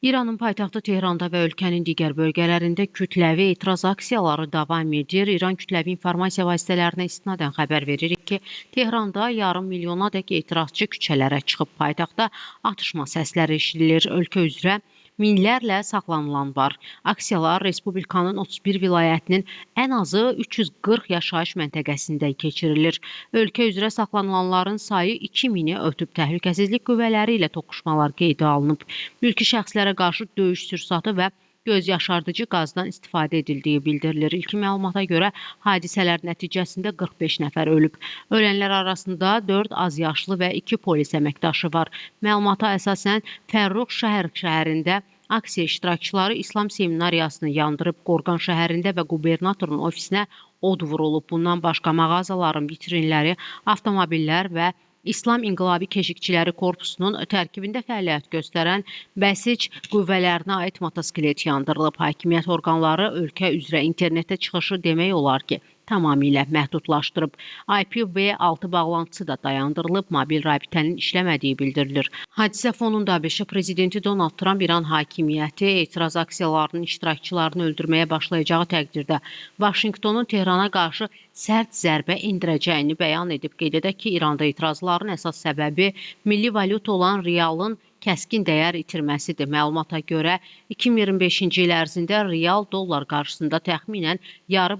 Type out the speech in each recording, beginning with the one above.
İranın paytaxtı Tehranda və ölkənin digər bölgələrində kütləvi etiraz aksiyaları davam edir. İran kütləvi informasiya vasitələrinə istinadən xəbər veririk ki, Tehranda yarım milyonadək etirazçı küçələrə çıxıb. Paytaxtda atışma səsləri eşidilir. Ölkə üzrə minlərlə saxlanılan var. Aksiyalar Respublikanın 31 vilayətinin ən azı 340 yaşayış məntəqəsində keçirilir. Ölkə üzrə saxlanılanların sayı 2000-i ötüb. Təhlükəsizlik qüvvələri ilə toqquşmalar qeydə alınıb. Mülki şəxslərə qarşı döyüş sürsatı və göz yaşardıcı qazdan istifadə edildiyi bildirilir. İlkin məlumata görə hadisələr nəticəsində 45 nəfər ölüb. Ölənlər arasında 4 azyaşlı və 2 polis əməkdaşı var. Məlumata əsasən Fərrux şəhərində aksiya iştirakçıları İslam seminariyasını yandırıb. Qorqan şəhərində və qubernatorun ofisinə od vurulub. Bundan başqa mağazaların vitrinləri, avtomobillər və İslam İnqilabi Keşikçiləri Korpusunun tərkibində fəaliyyət göstərən bəsic qüvvələrinə aid motosiklet yandırılıb. Hakimiyyət orqanları ölkə üzrə internetə çıxışı demək olar ki, tamamilə məhdudlaşdırıb. IPv6 bağlantısı da dayandırılıb, mobil rabitənin işləmədiyi bildirilir. Hadisə fonunda ABŞ prezidenti Donald Trump İran hakimiyyəti etiraz aksiyalarının iştirakçılarını öldürməyə başlayacağı təqdirdə Vaşinqtonun Tehrana qarşı sərt zərbə endirəcəyini bəyan edib. Qeyd edək ki, İranda etirazların əsas səbəbi milli valyuta olan realın kəskin dəyər itirməsidir. Məlumata görə 2025-ci il ərzində real dollar qarşısında təxminən yarı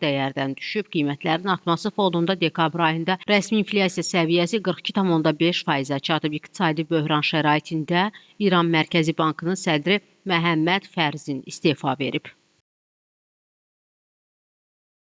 dəyərdən düşüb. Qiymətlərin artması fonunda dekabr ayında rəsmi inflyasiya səviyyəsi 42,5%-ə çatıb. İqtisadi böhran şəraitində İran Mərkəzi Bankının sədri Məhəmməd Fərzin istefa verib.